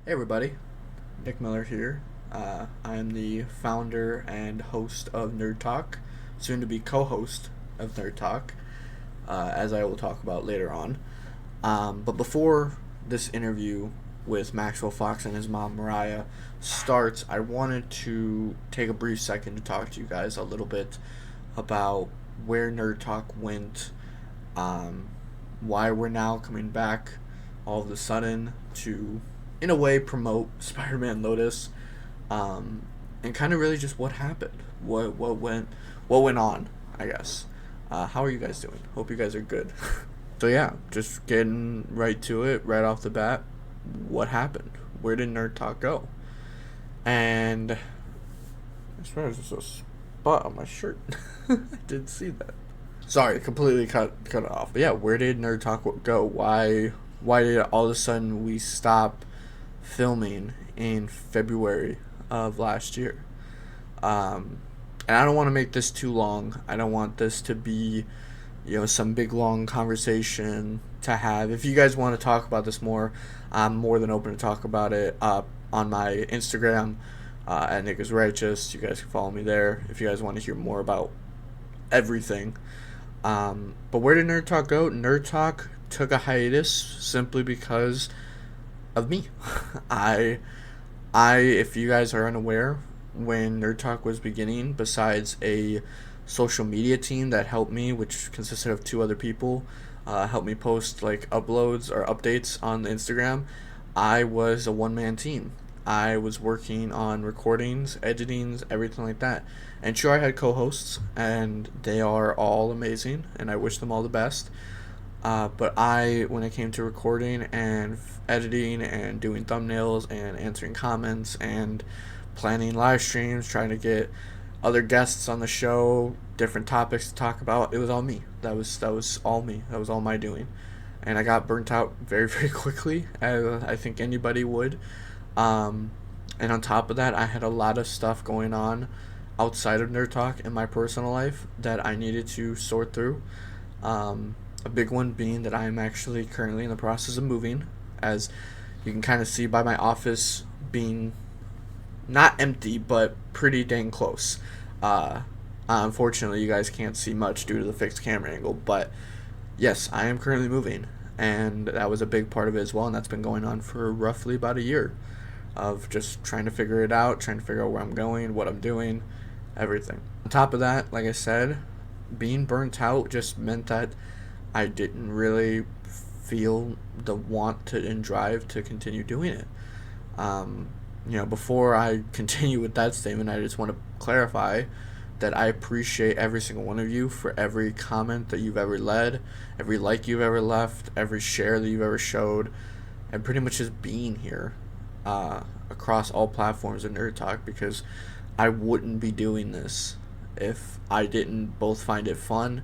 Hey everybody, Nick Miller here. I am the founder and host of NerdTalk, soon to be co-host of NerdTalk, as I will talk about later on. But before this interview with Maxwell Fox and his mom Mariah starts, I wanted to take a brief second to talk to you guys a little bit about where NerdTalk went, um, why we're now coming back all of a sudden to, in a way, promote Spider-Man Lotus, and kind of really just what happened, what went on, I guess. How are you guys doing? Hope you guys are good. So yeah, just getting right to it, right off the bat. What happened? Where did Nerd Talk go? And I swear there's a spot on my shirt. I didn't see that. Sorry, completely cut it off. But yeah, where did Nerd Talk go? Why did all of a sudden we stop filming in February of last year? And I don't want to make this too long. I don't want this to be, some big long conversation to have. If you guys want to talk about this more, I'm more than open to talk about it on my Instagram at Nick is Righteous. You guys can follow me there if you guys want to hear more about everything. But where did Nerd Talk go? Nerd Talk took a hiatus simply because of me. I, if you guys are unaware, when Nerd Talk was beginning, besides a social media team that helped me, which consisted of two other people, helped me post like uploads or updates on the Instagram, I was a one-man team. I was working on recordings, editings, everything like that. And sure, I had co-hosts, and they are all amazing, and I wish them all the best. But when it came to recording and editing and doing thumbnails and answering comments and planning live streams, trying to get other guests on the show, different topics to talk about, it was all me. That was all me. That was all my doing. And I got burnt out very, very quickly, as I think anybody would. And on top of that, I had a lot of stuff going on outside of Nerd Talk in my personal life that I needed to sort through. A big one being that I am actually currently in the process of moving, as you can kind of see by my office being not empty, but pretty dang close. Unfortunately, you guys can't see much due to the fixed camera angle, but yes, I am currently moving, and that was a big part of it as well, and that's been going on for roughly about a year of just trying to figure it out, trying to figure out where I'm going, what I'm doing, everything. On top of that, like I said, being burnt out just meant that I didn't really feel the want to and drive to continue doing it. Before I continue with that statement, I just want to clarify that I appreciate every single one of you for every comment that you've ever led, every like you've ever left, every share that you've ever showed, and pretty much just being here across all platforms of Nerd Talk, because I wouldn't be doing this if I didn't both find it fun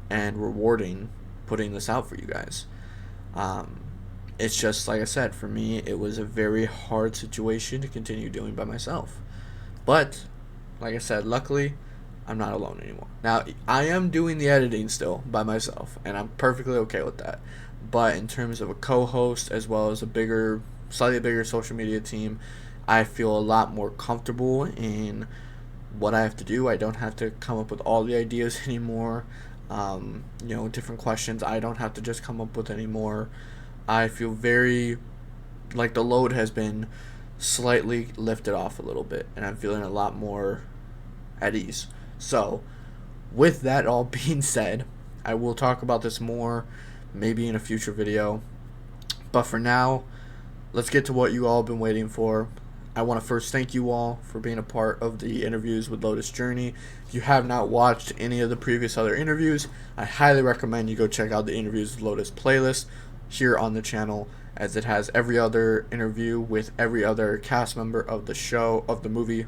and rewarding putting this out for you guys. It's just, like I said, for me, it was a very hard situation to continue doing by myself. But, like I said, luckily, I'm not alone anymore. Now, I am doing the editing still by myself, and I'm perfectly okay with that. But in terms of a co-host, as well as slightly bigger social media team, I feel a lot more comfortable in what I have to do. I don't have to come up with all the ideas anymore. Different questions I don't have to just come up with anymore. I feel very like the load has been slightly lifted off a little bit, and I'm feeling a lot more at ease. So, with that all being said, I will talk about this more maybe in a future video. But for now, let's get to what you all have been waiting for. I want to first thank you all for being a part of the interviews with Lotus Journey. If you have not watched any of the previous other interviews, I highly recommend you go check out the Interviews with Lotus playlist here on the channel, as it has every other interview with every other cast member of the show, of the movie.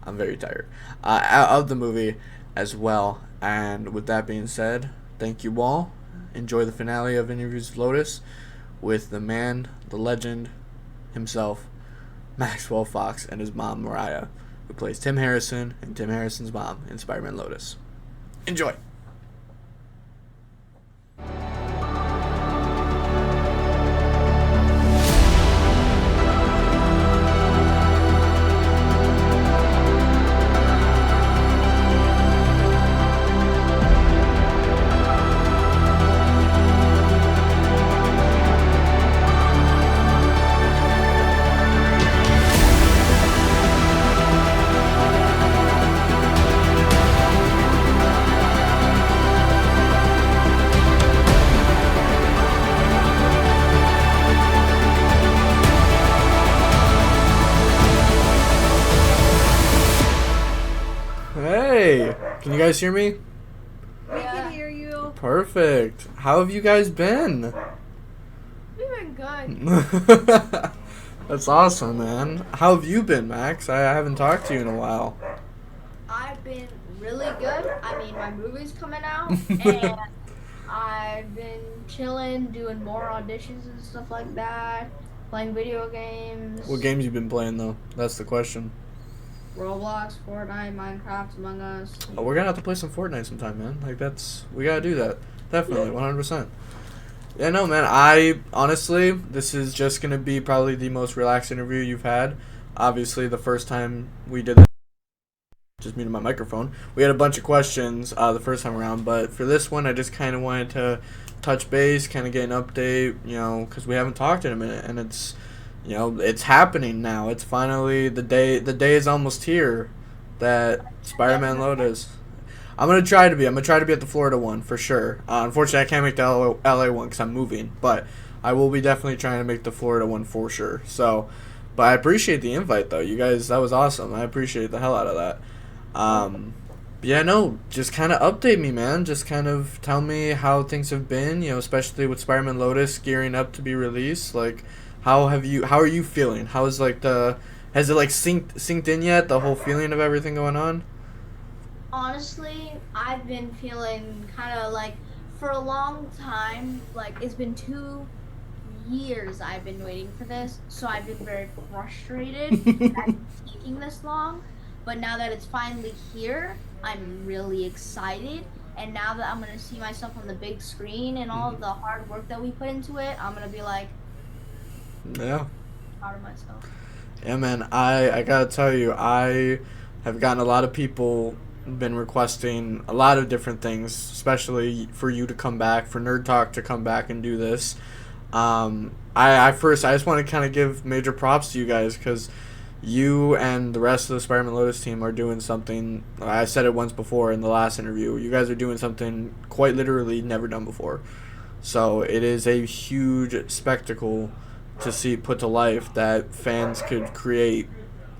I'm very tired. Of the movie as well. And with that being said, thank you all. Enjoy the finale of Interviews with Lotus with the man, the legend himself, Maxwell Fox, and his mom Mariah, who plays Tim Harrison and Tim Harrison's mom in Spider-Man Lotus. Enjoy! Can you guys hear me? We can hear you. Perfect. How have you guys been? We've been good. That's awesome, man. How have you been, Max? I haven't talked to you in a while. I've been really good. I mean, my movie's coming out, and I've been chilling, doing more auditions and stuff like that, playing video games. What games you been playing, though? That's the question. Roblox, Fortnite, Minecraft, Among Us. Oh, we're gonna have to play some Fortnite sometime, man. We gotta do that. Definitely, 100%. Yeah, no, man. Honestly, this is just gonna be probably the most relaxed interview you've had. Obviously, the first time we did that, just muted my microphone. We had a bunch of questions the first time around, but for this one, I just kind of wanted to touch base, kind of get an update, because we haven't talked in a minute, and it's happening now. It's finally the day. The day is almost here that Spider-Man Lotus. I'm gonna try to be at the Florida one for sure. Unfortunately, I can't make the LA one because I'm moving, but I will be definitely trying to make the Florida one for sure. So, but I appreciate the invite though. You guys, that was awesome. I appreciate the hell out of that. Yeah, no, just kind of update me, man. Just kind of tell me how things have been. Especially with Spider-Man Lotus gearing up to be released. Like, how are you feeling? Has it synced in yet? The whole feeling of everything going on. Honestly, I've been feeling kind of like for a long time, like it's been 2 years I've been waiting for this, so I've been very frustrated that it's taking this long. But now that it's finally here, I'm really excited. And now that I'm going to see myself on the big screen and all the hard work that we put into it, I'm going to be like, yeah, proud of myself. Yeah, man. I gotta tell you, I have gotten a lot of people been requesting a lot of different things, especially for you to come back, for Nerd Talk to come back and do this. I just want to kind of give major props to you guys because you and the rest of the Spider-Man Lotus team are doing something. I said it once before in the last interview. You guys are doing something quite literally never done before. So it is a huge spectacle to see put to life that fans could create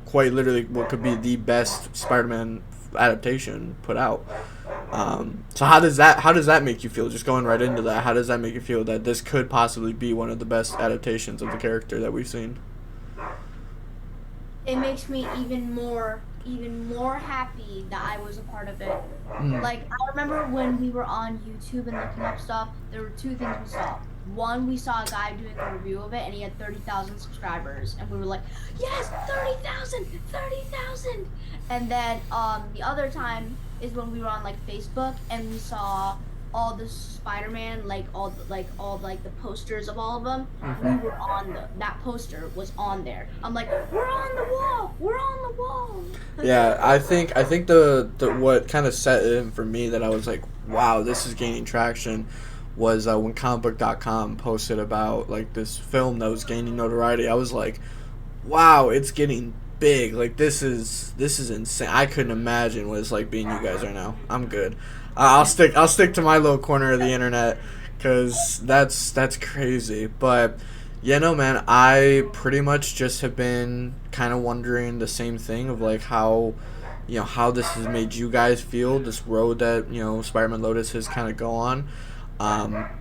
quite literally what could be the best Spider-Man adaptation put out. So how does that make you feel? Just going right into that, how does that make you feel that this could possibly be one of the best adaptations of the character that we've seen? It makes me even more happy that I was a part of it. Like, I remember when we were on YouTube and looking up stuff, there were two things we saw. One, we saw a guy doing a review of it, and he had 30,000 subscribers, and we were like, yes, 30,000! And then the other time is when we were on like Facebook, and we saw all the Spider-Man, all the posters of all of them. We were on that poster was on there. I'm like, we're on the wall. Yeah, I think the what kind of set it in for me that I was like, wow, this is gaining traction was when comicbook.com posted about like this film that was gaining notoriety. I was like, wow, it's getting big. Like this is insane. I couldn't imagine what it's like being you guys right now. I'm good. I'll stick to my little corner of the internet because that's crazy. But yeah, no, man, I pretty much just have been kind of wondering the same thing of like how this has made you guys feel, this road that Spider-Man Lotus has kind of go on.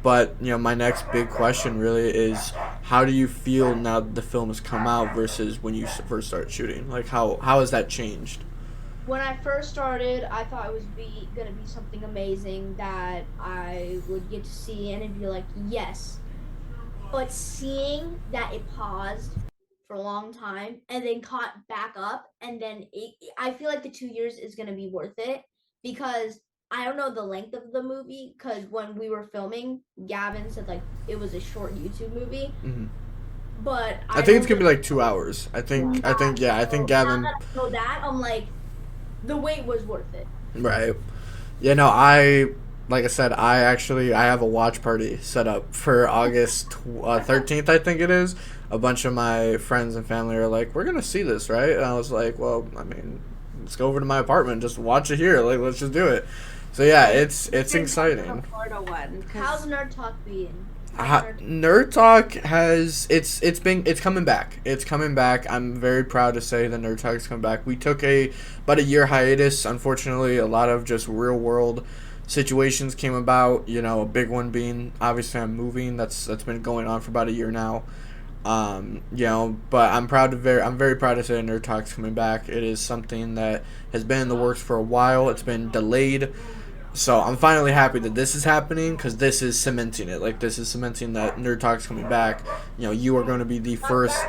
But my next big question really is, how do you feel now that the film has come out versus when you first started shooting? Like how has that changed? When I first started, I thought it was gonna be something amazing that I would get to see, and it'd be like, yes. But seeing that it paused for a long time and then caught back up, and then I feel like the 2 years is gonna be worth it because I don't know the length of the movie. Because when we were filming, Gavin said like it was a short YouTube movie. But I think it's gonna be like 2 hours. I think Gavin. Now that I know that, I'm like, the wait was worth it. Right. Yeah, no, like I said, I have a watch party set up for August 13th, I think it is. A bunch of my friends and family are like, we're going to see this, right? And I was like, well, I mean, let's go over to my apartment, just watch it here. Like, let's just do it. So, yeah, it's exciting. Florida one. How's Nerd Talk being? Nerd Talk it's coming back. It's coming back. I'm very proud to say that Nerd Talk is coming back. We took about a year hiatus. Unfortunately, a lot of just real world situations came about. A big one being obviously I'm moving. That's been going on for about a year now. But I'm very proud to say Nerd Talk's coming back. It is something that has been in the works for a while. It's been delayed. So I'm finally happy that this is happening because this is cementing it. Like, this is cementing that Nerd Talk's coming back. You are going to be the first.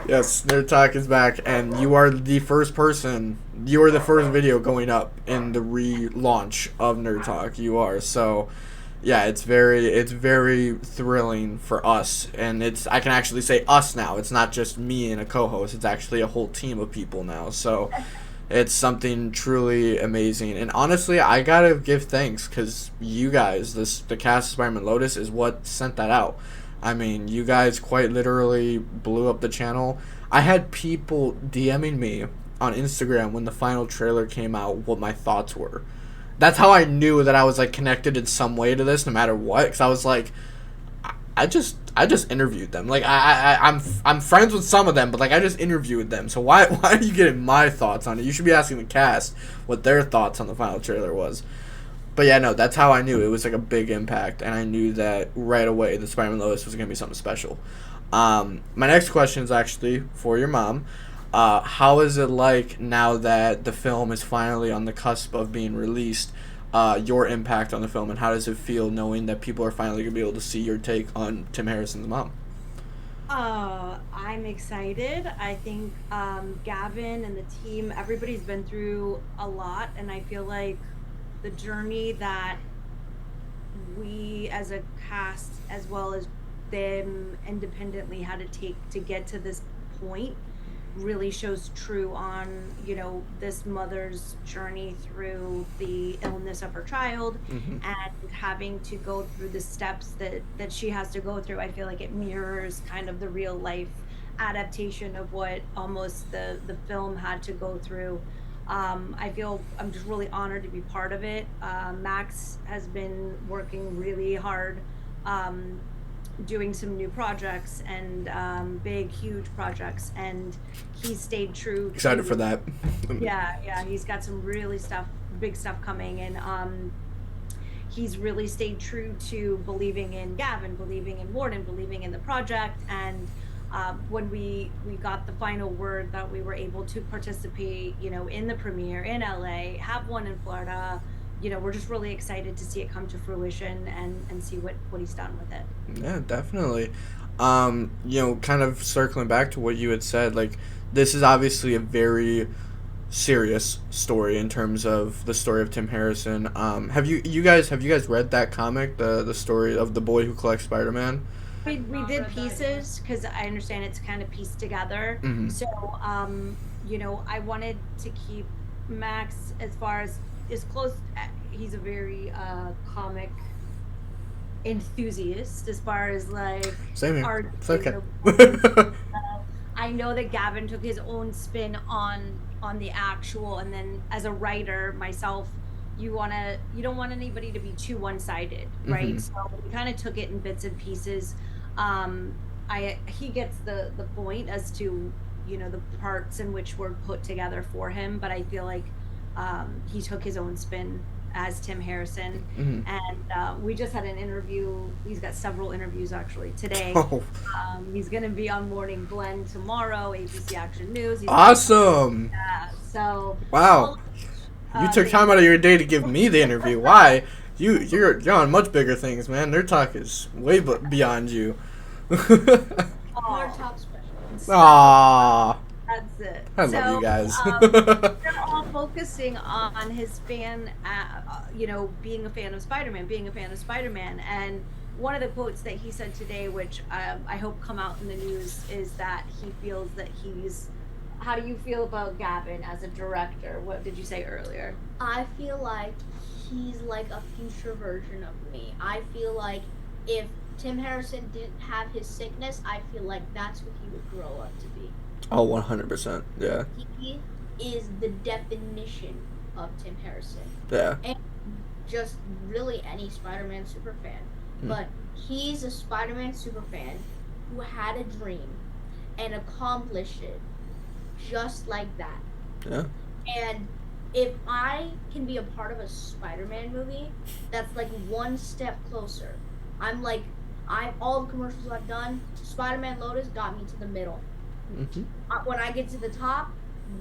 Yes, Nerd Talk is back, and you are the first person. You are the first video going up in the relaunch of Nerd Talk. You are. So, yeah, it's very thrilling for us, and I can actually say us now. It's not just me and a co-host. It's actually a whole team of people now. So. It's something truly amazing. And honestly, I gotta give thanks because you guys, the cast of Spider-Man Lotus, is what sent that out. I mean, you guys quite literally blew up the channel. I had people DMing me on Instagram when the final trailer came out what my thoughts were. That's how I knew that I was, like, connected in some way to this, no matter what. Because I was like, I just interviewed them. Like, I'm friends with some of them, but, like, I just interviewed them. So why are you getting my thoughts on it? You should be asking the cast what their thoughts on the final trailer was. But yeah, no, that's how I knew it was like a big impact, and I knew that right away the Spider-Man Lotus was gonna be something special. My next question is actually for your mom. How is it like now that the film is finally on the cusp of being released? Your impact on the film, and how does it feel knowing that people are finally going to be able to see your take on Tim Harrison's mom? I'm excited. I think Gavin and the team, everybody's been through a lot, and I feel like the journey that we as a cast, as well as them independently, had to take to get to this point really shows true on this mother's journey through the illness of her child, Mm-hmm. and having to go through the steps that she has to go through. I feel like it mirrors kind of the real life adaptation of what almost the film had to go through. I feel I'm just really honored to be part of it. Max has been working really hard, doing some new projects and big, huge projects, and he stayed true. Excited for that. Yeah, he's got some really big stuff coming, and he's really stayed true to believing in Gavin, believing in Warden, believing in the project. And when we got the final word that we were able to participate, in the premiere in LA, have one in Florida, we're just really excited to see it come to fruition and see what he's done with it. Yeah, definitely. Kind of circling back to what you had said, like, this is obviously a very serious story in terms of the story of Tim Harrison. Have you guys read that comic, the story of the boy who collects Spider-Man? We did pieces because I understand it's kind of pieced together. Mm-hmm. So I wanted to keep Max as far as close. He's a very comic enthusiast as far as like Same here. art. It's okay. I know that Gavin took his own spin on the actual, and then as a writer myself, you don't want anybody to be too one-sided, right? Mm-hmm. So we kind of took it in bits and pieces. He gets the point as to the parts in which were put together for him, but I feel like he took his own spin as Tim Harrison. Mm-hmm. And we just had an interview. He's got several interviews actually today. Oh. He's going to be on Morning Blend tomorrow, ABC Action News. Awesome. So wow, you took time out of your day to give me the interview. Why? You're on much bigger things, man. Their talk is way beyond you. Our top special. Aww. That's it. I love you guys. They're all focusing on his fan, being a fan of Spider-Man, and one of the quotes that he said today, which I hope come out in the news, is that he feels that he's. How do you feel about Gavin as a director? What did you say earlier? I feel like he's like a future version of me. I feel like if Tim Harrison didn't have his sickness, I feel like that's what he would grow up to be. Oh, 100%. Yeah. He is the definition of Tim Harrison. Yeah. And just really any Spider-Man superfan. But he's a Spider-Man superfan who had a dream and accomplished it just like that. Yeah. And if I can be a part of a Spider-Man movie, that's like one step closer. I'm like, I all the commercials I've done, Spider-Man Lotus got me to the middle. When I get to the top,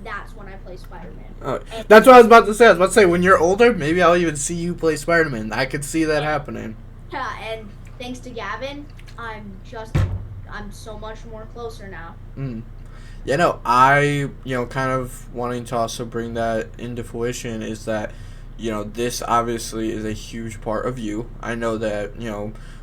that's when I play Spider-Man. Oh, that's what I was about to say. I was about to say, when you're older, maybe I'll even see you play Spider-Man. I could see that happening. Yeah, and thanks to Gavin, I'm so much more closer now. Yeah, no, I, kind of wanting to also bring that into fruition is that, this obviously is a huge part of you. I know that,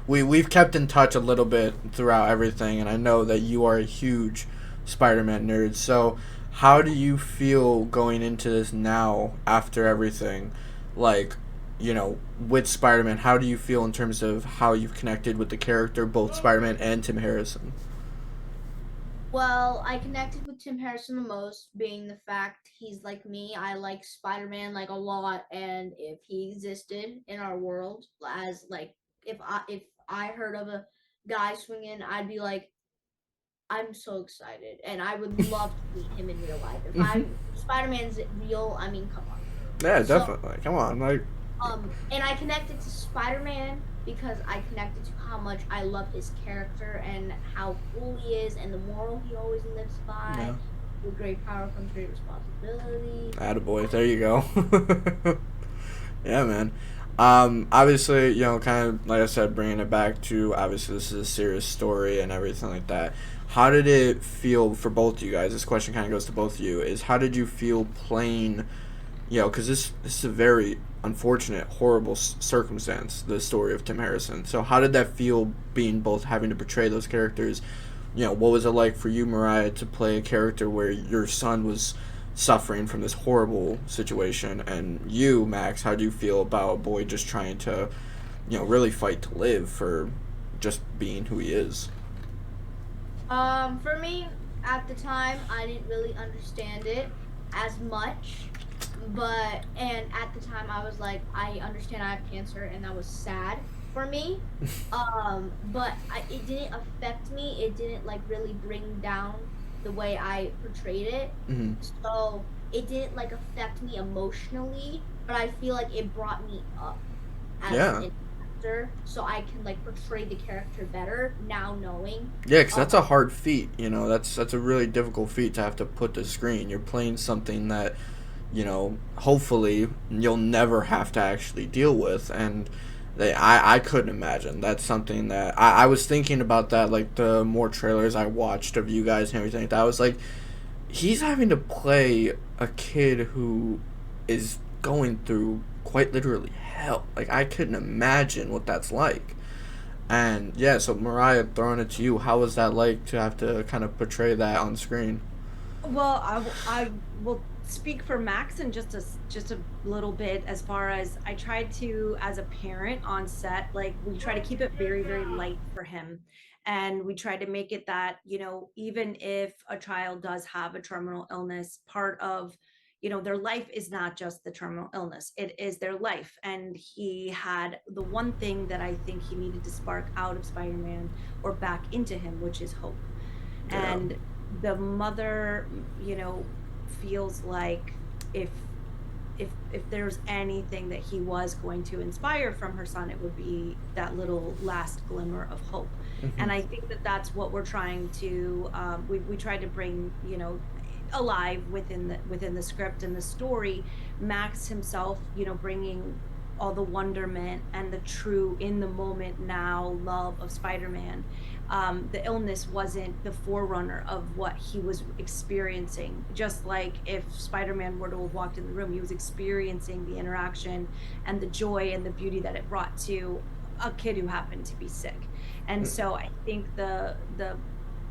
we've kept in touch a little bit throughout everything, and I know that you are a huge Spider-Man nerd. So how do you feel going into this now after everything? Like, with Spider-Man, how do you feel in terms of how you've connected with the character, both Spider-Man and Tim Harrison? Well, I connected with Tim Harrison the most, being the fact he's like me. I like Spider-Man like a lot, and if he existed in our world, as like if I heard of a guy swinging, I'd be like, I'm so excited, and I would love to meet him in real life. If Spider-Man's real, I mean, come on. Yeah, So, definitely. Come on, like. and I connected to Spider-Man because I connected to how much I love his character and how cool he is and the moral he always lives by. Yeah. With great power comes great responsibility. Attaboy, there you go. Yeah, man. Obviously, kind of, like I said, bringing it back to, obviously, this is a serious story and everything like that. How did it feel for both of you guys? This question kind of goes to both of you. Is how did you feel playing, because this is a very unfortunate, horrible circumstance, the story of Tim Harrison. So how did that feel being both having to portray those characters? What was it like for you, Mariah, to play a character where your son was suffering from this horrible situation? And you, Max, how do you feel about a boy just trying to, really fight to live for just being who he is? For me, at the time, I didn't really understand it as much. And at the time, I was like, I understand I have cancer, and that was sad for me. It didn't affect me. It didn't like really bring down the way I portrayed it. So it didn't like affect me emotionally, but I feel like it brought me up as an actor, so I can like portray the character better now knowing. Yeah, because that's a hard feat. That's a really difficult feat to have to put to screen. You're playing something that, hopefully you'll never have to actually deal with, and I couldn't imagine. That's something that I was thinking about that, like the more trailers I watched of you guys and everything like that. I was like, he's having to play a kid who is going through quite literally hell. Like, I couldn't imagine what that's like. And yeah, so Mariah, throwing it to you, how was that like to have to kind of portray that on screen? Well, I will speak for Max in just a little bit, as far as I tried to, as a parent on set, like we try to keep it very, very light for him. And we try to make it that, even if a child does have a terminal illness, part of, their life is not just the terminal illness, it is their life. And he had the one thing that I think he needed to spark out of Spider-Man or back into him, which is hope. Yeah. And the mother, feels like if there's anything that he was going to inspire from her son, it would be that little last glimmer of hope. And I think that that's what we're trying to we try to bring alive within the script and the story. Max himself, bringing all the wonderment and the true in the moment now love of Spider-Man. The illness wasn't the forerunner of what he was experiencing. Just like if Spider-Man were to have walked in the room, he was experiencing the interaction and the joy and the beauty that it brought to a kid who happened to be sick. And so I think the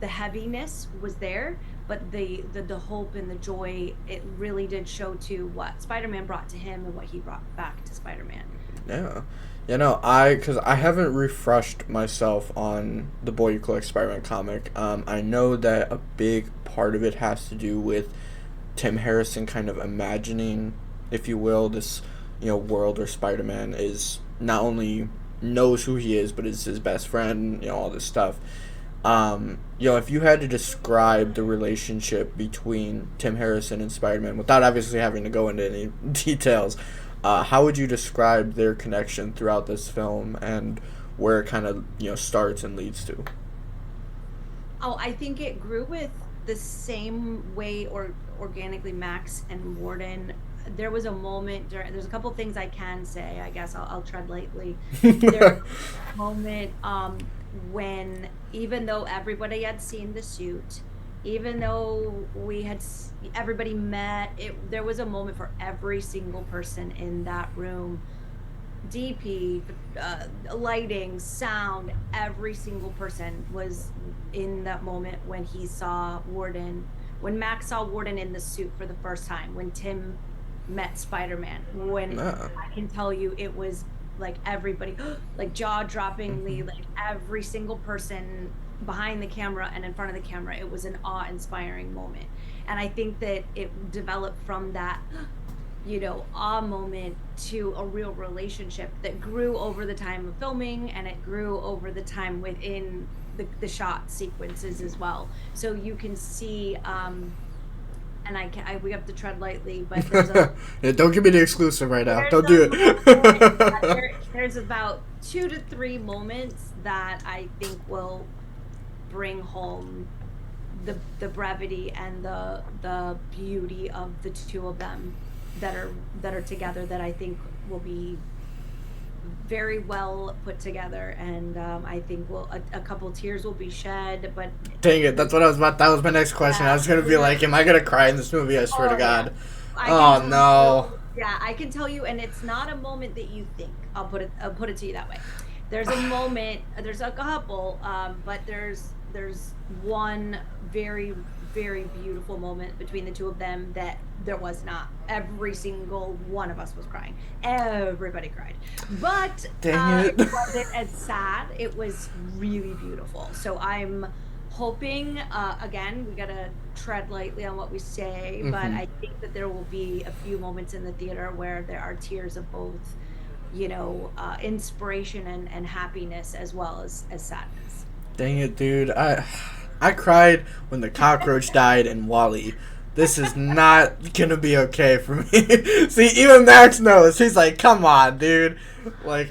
heaviness was there, but the hope and the joy, it really did show to what Spider-Man brought to him and what he brought back to Spider-Man. Yeah. Because I haven't refreshed myself on the Boy Who Collects Spider-Man comic. I know that a big part of it has to do with Tim Harrison kind of imagining, if you will, this, world where Spider-Man is not only knows who he is, but is his best friend, all this stuff. If you had to describe the relationship between Tim Harrison and Spider-Man without obviously having to go into any details, how would you describe their connection throughout this film and where it kind of, starts and leads to? Oh, I think it grew with the same way or organically Max and Warden. There was a moment there's a couple things I can say. I guess I'll tread lightly. There was a moment when, even though everybody had seen the suit, even though everybody met, there was a moment for every single person in that room. DP, lighting, sound, every single person was in that moment when he saw Warden, when Max saw Warden in the suit for the first time, when Tim met Spider-Man, when I can tell you it was like everybody, like jaw-droppingly, like every single person behind the camera and in front of the camera, it was an awe-inspiring moment. And I think that it developed from that awe moment to a real relationship that grew over the time of filming, and it grew over the time within the shot sequences as well. So you can see, and we have to tread lightly, but there's yeah, don't give me the exclusive right now. Don't do it. There's about 2 to 3 moments that I think will bring home the brevity and the beauty of the two of them that are together, that I think will be very well put together, and I think a couple tears will be shed. But dang it, that's what I was about. That was my next question. I was gonna be like, am I gonna cry in this movie? I swear to God. Oh no. Yeah, I can tell you, and it's not a moment that you think. I'll put it to you that way. There's a moment. There's a couple, but there's one very, very beautiful moment between the two of them that there was not. Every single one of us was crying. Everybody cried. But it wasn't as sad. It was really beautiful. So I'm hoping, again, we gotta tread lightly on what we say, but I think that there will be a few moments in the theater where there are tears of both, inspiration and happiness, as well as sadness. Dang it, dude. I cried when the cockroach died in WALL-E. This is not gonna be okay for me. See, even Max knows. He's like, come on, dude. Like,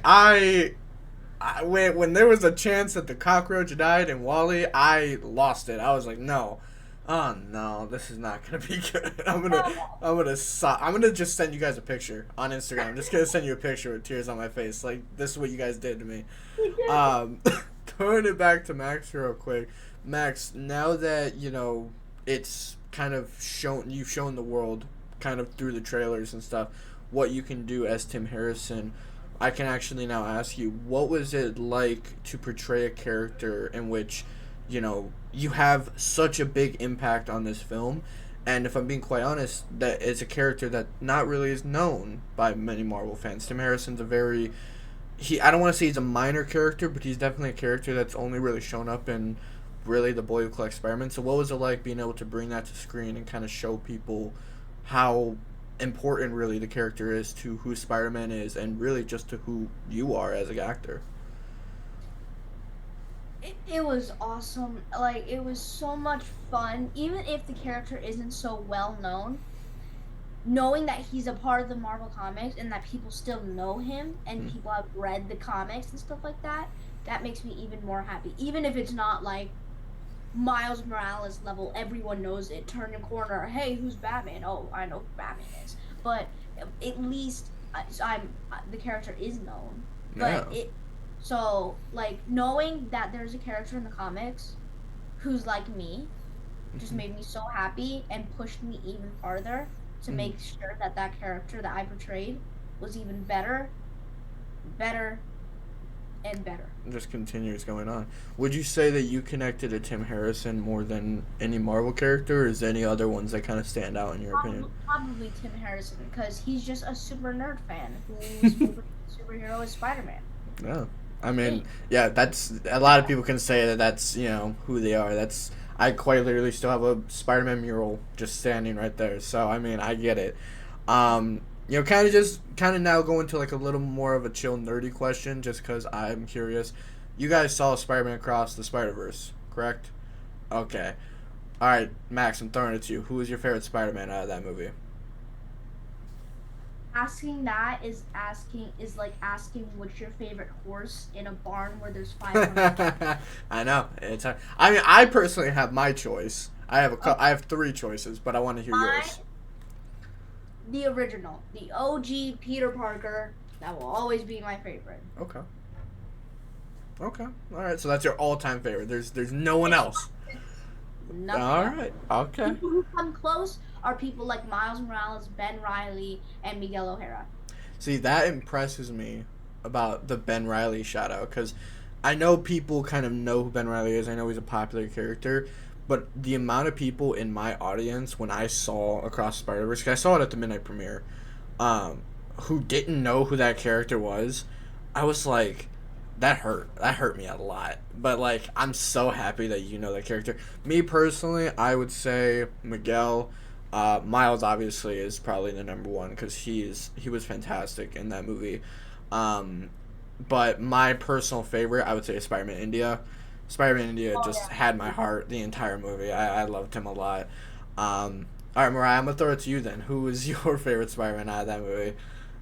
when there was a chance that the cockroach died in WALL-E, I lost it. I was like, no. Oh no, this is not gonna be good. I'm gonna just send you guys a picture on Instagram. I'm just gonna send you a picture with tears on my face. Like, this is what you guys did to me. Throwing it back to Max real quick. Max, now that it's kind of you've shown the world kind of through the trailers and stuff what you can do as Tim Harrison, I can actually now ask you, what was it like to portray a character in which you have such a big impact on this film? And if I'm being quite honest, that is a character that not really is known by many Marvel fans. Tim Harrison's I don't want to say he's a minor character, but he's definitely a character that's only really shown up in really The Boy Who Collects Spider-Man. So what was it like being able to bring that to screen and kind of show people how important really the character is to who Spider-Man is, and really just to who you are as an actor? It was awesome. Like, it was so much fun, even if the character isn't so well known. Knowing that he's a part of the Marvel comics and that people still know him and people have read the comics and stuff like that, that makes me even more happy. Even if it's not like Miles Morales level, everyone knows it, turn a corner, hey, who's Batman? Oh, I know who Batman is. But at least the character is known. Yeah. But so, like, knowing that there's a character in the comics who's like me just made me so happy and pushed me even farther to make sure that character that I portrayed was even better, and better. Just continues going on. Would you say that you connected to Tim Harrison more than any Marvel character, or is there any other ones that kind of stand out in your opinion? Probably Tim Harrison, because he's just a super nerd fan whose favorite superhero is Spider-Man. Yeah. I mean, yeah, that's a lot of people can say that's who they are. I quite literally still have a Spider-Man mural just standing right there. So I mean, I get it. kind of now go into like a little more of a chill nerdy question, just because I'm curious. You guys saw Spider-Man Across the Spider-Verse, correct? Okay. All right, Max, I'm throwing it to you. Who is your favorite Spider-Man out of that movie? Asking that is like asking what's your favorite horse in a barn where there's 500. I know it's hard. I mean, I personally have my choice. Okay. I have three choices, but I want to hear yours. The original, the OG Peter Parker. That will always be my favorite. Okay. Okay. All right. So that's your all-time favorite. There's no one else. Nothing All else. right. Okay. People who come close are people like Miles Morales, Ben Reilly, and Miguel O'Hara. See, that impresses me about the Ben Reilly shout out, because I know people kind of know who Ben Reilly is. I know he's a popular character, but the amount of people in my audience when I saw Across the Spider-Verse, because I saw it at the midnight premiere, who didn't know who that character was, I was like, that hurt. That hurt me a lot. But like, I'm so happy that you know that character. Me personally, I would say Miguel. Miles obviously is probably the number one because he was fantastic in that movie. But my personal favorite, I would say, is Spider-Man India. Spider-Man India just had my heart the entire movie. I loved him a lot. All right, Mariah, I'm gonna throw it to you then. Who is your favorite Spider-Man out of that movie?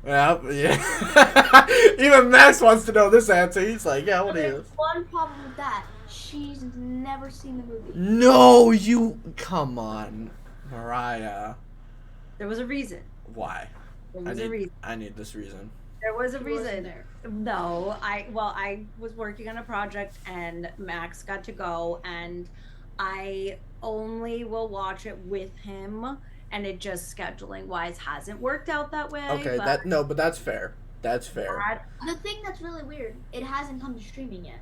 Well, yeah. Even Max wants to know this answer. He's like, yeah, what is? One problem with that, she's never seen the movie. No, you come on, Mariah. There was a reason. Why? There was a reason. I need this reason. There was a She reason. wasn't there. No, I was working on a project and Max got to go, and I only will watch it with him, and it just scheduling wise hasn't worked out that way. Okay, but that's fair. That's fair. The thing that's really weird, it hasn't come to streaming yet.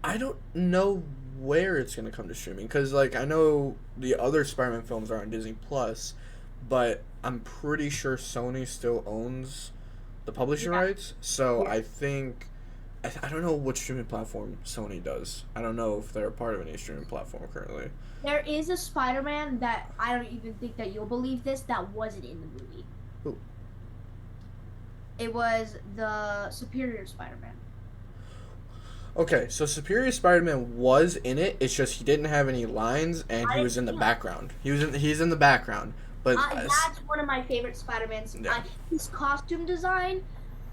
I don't know where it's gonna come to streaming, because like I know the other Spider-Man films are on Disney Plus, but I'm pretty sure Sony still owns the publishing rights. So I think I don't know what streaming platform Sony does. I don't know if they're a part of any streaming platform currently. There is a Spider-Man that I don't even think that you'll believe this that wasn't in the movie. Who? It was the Superior Spider-Man. Okay, so Superior Spider-Man was in it. It's just he didn't have any lines, and he was in the background. He's in the background. But that's one of my favorite Spider-Mans. Yeah. His costume design,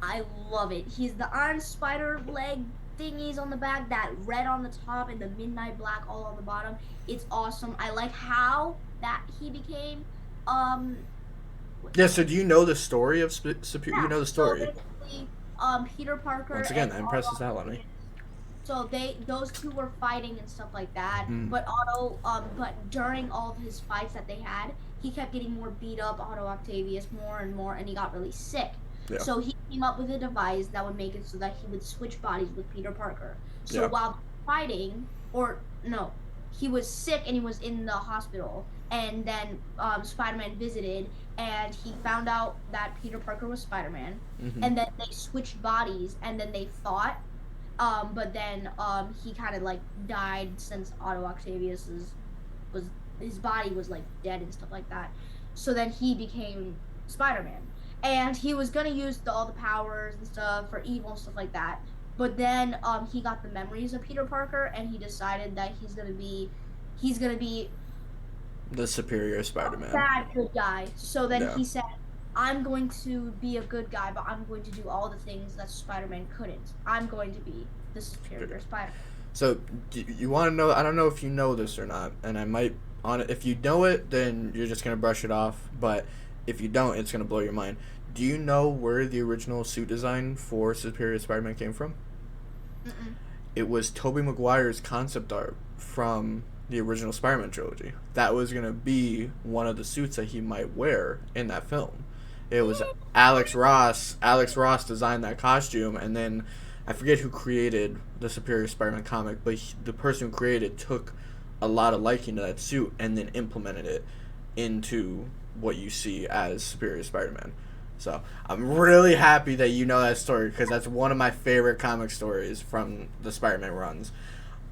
I love it. He's the Iron Spider leg thingies on the back, that red on the top, and the midnight black all on the bottom. It's awesome. I like how that he became. Yeah. So do you know the story of Superior? Yeah, You know the story. So basically, Peter Parker. Once again, and that impresses Otto that on me. So those two were fighting and stuff like that. But but during all of his fights that they had, he kept getting more beat up, Otto Octavius, more and more, and he got really sick. Yeah. So he came up with a device that would make it so that he would switch bodies with Peter Parker. So while fighting, he was sick and he was in the hospital, and then Spider-Man visited, and he found out that Peter Parker was Spider-Man, and then they switched bodies, and then they fought. But then he kind of like died since Otto Octavius his body was like dead and stuff like that. So then he became Spider-Man, and he was gonna use all the powers and stuff for evil and stuff like that. But then he got the memories of Peter Parker, and he decided that he's gonna be the Superior Spider-Man. Bad good guy. So then he said, I'm going to be a good guy, but I'm going to do all the things that Spider-Man couldn't. I'm going to be the Superior Spider-Man. So, you want to know, I don't know if you know this or not, and I might, if you know it, then you're just going to brush it off, but if you don't, it's going to blow your mind. Do you know where the original suit design for Superior Spider-Man came from? Mm-mm. It was Tobey Maguire's concept art from the original Spider-Man trilogy. That was going to be one of the suits that he might wear in that film. It was Alex Ross. Alex Ross designed that costume, and then I forget who created the Superior Spider-Man comic, but the person who created took a lot of liking to that suit and then implemented it into what you see as Superior Spider-Man. So I'm really happy that you know that story, because that's one of my favorite comic stories from the Spider-Man runs.